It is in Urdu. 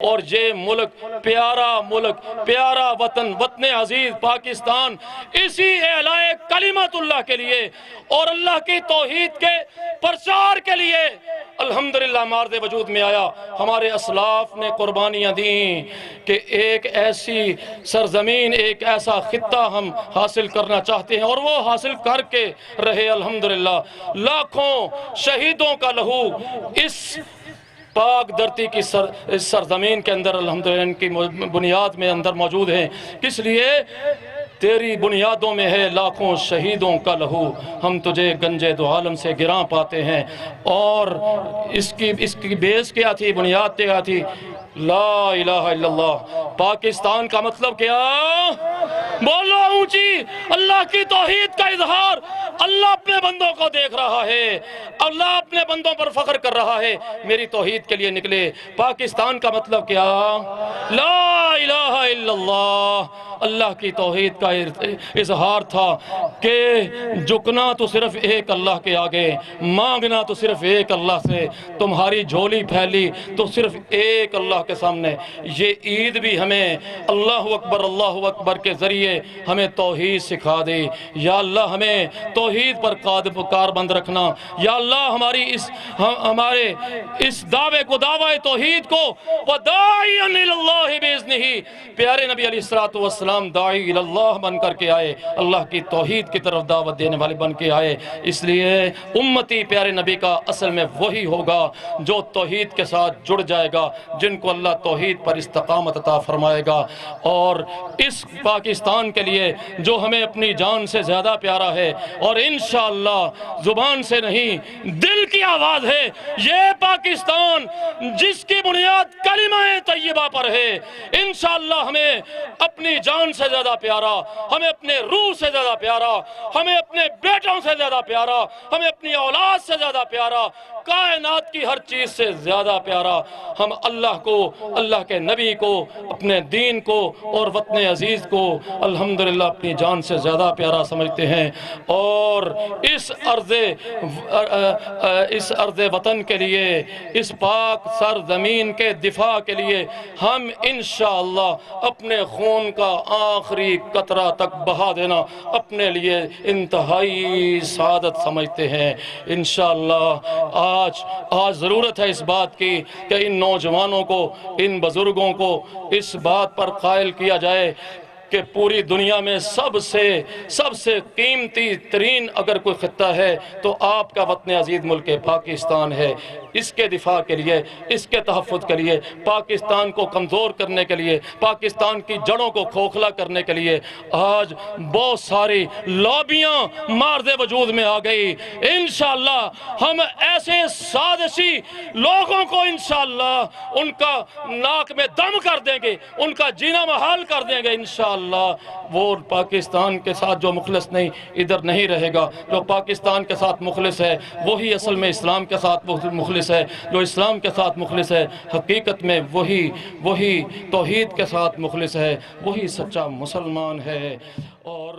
اور یہ ملک، پیارا وطن، وطن عزیز پاکستان، اسی اعلاء کلمت اللہ کے لیے اور اللہ کی توحید کے پرچار کے لیے الحمدللہ مارد وجود میں آیا۔ ہمارے اسلاف نے قربانیاں دیں کہ ایک ایسی سرزمین، ایک ایسا خطہ ہم حاصل کرنا چاہتے ہیں، اور وہ حاصل کر کے رہے الحمدللہ۔ لاکھوں شہیدوں کا لہو اس پاک دھرتی کی سرزمین کے اندر الحمدللہ ان کی بنیاد میں اندر موجود ہیں۔ کس لیے؟ تیری بنیادوں میں ہے لاکھوں شہیدوں کا لہو، ہم تجھے گنجے دو عالم سے گراں پاتے ہیں۔ اور اس کی بیس کیا تھی، بنیاد کیا تھی؟ لا الہ الا اللہ۔ پاکستان کا مطلب کیا؟ بولو اونچی، اللہ کی توحید کا اظہار۔ اللہ اپنے بندوں کو دیکھ رہا ہے، اللہ اپنے بندوں پر فخر کر رہا ہے، میری توحید کے لیے نکلے۔ پاکستان کا مطلب کیا؟ لا الہ الا اللہ۔ اللہ کی توحید کا اظہار تھا کہ جھکنا تو صرف ایک اللہ کے آگے، مانگنا تو صرف ایک اللہ سے، تمہاری جھولی پھیلی تو صرف ایک اللہ کے سامنے۔ یہ عید بھی ہمیں اللہ اکبر کے ذریعے ہمیں توحید سکھا دے۔ یا اللہ ہمیں توحید پر کاربند رکھنا۔ یا اللہ ہمارے اس دعوے کو، دعوی توحید کو، وَدَاعِيًا إِلَى اللَّهِ بِإِذْنِهِ، پیارے نبی علیہ الصلوۃ داعی اللہ بن کر کے آئے، اللہ کی توحید کی طرف دعوت دینے والے بن کے آئے۔ اس لیے امتی پیارے نبی کا اصل میں وہی ہوگا جو توحید کے ساتھ جڑ جائے گا، جن کو اللہ توحید پر استقامت عطا فرمائے گا۔ اور اس پاکستان کے لیے جو ہمیں اپنی جان سے زیادہ پیارا ہے، اور انشاءاللہ زبان سے نہیں دل کی آواز ہے، یہ پاکستان جس کی بنیاد کلمہ طیبہ پر ہے، انشاءاللہ ہمیں اپنی جان سے زیادہ پیارا، ہمیں اپنے روح سے زیادہ پیارا، ہمیں اپنے بیٹوں سے زیادہ پیارا، ہمیں اپنی اولاد سے زیادہ پیارا، کائنات کی ہر چیز سے زیادہ پیارا ہم اللہ کو، اللہ کے نبی کو، اپنے دین کو اور وطن عزیز کو الحمدللہ اپنی جان سے زیادہ پیارا سمجھتے ہیں۔ اور اس ارض وطن کے لیے، اس پاک سرزمین کے دفاع کے لیے ہم انشاءاللہ اپنے خون کا آخری قطرہ تک بہا دینا اپنے لیے انتہائی سعادت سمجھتے ہیں۔ انشاءاللہ آج ضرورت ہے اس بات کی کہ ان نوجوانوں کو، ان بزرگوں کو اس بات پر قائل کیا جائے کہ پوری دنیا میں سب سے قیمتی ترین اگر کوئی خطہ ہے تو آپ کا وطن عزیز ملک پاکستان ہے۔ اس کے دفاع کے لیے، اس کے تحفظ کے لیے، پاکستان کو کمزور کرنے کے لیے، پاکستان کی جڑوں کو کھوکھلا کرنے کے لیے آج بہت ساری لابیاں مارد وجود میں آ گئی۔ انشاءاللہ ہم ایسے سازشی لوگوں کو انشاءاللہ ان کا ناک میں دم کر دیں گے، ان کا جینا محال کر دیں گے انشاءاللہ۔ وہ پاکستان کے ساتھ جو مخلص نہیں ادھر نہیں رہے گا، جو پاکستان کے ساتھ مخلص ہے وہی اصل میں اسلام کے ساتھ مخلص ہے، جو اسلام کے ساتھ مخلص ہے حقیقت میں وہی توحید کے ساتھ مخلص ہے، وہی سچا مسلمان ہے۔ اور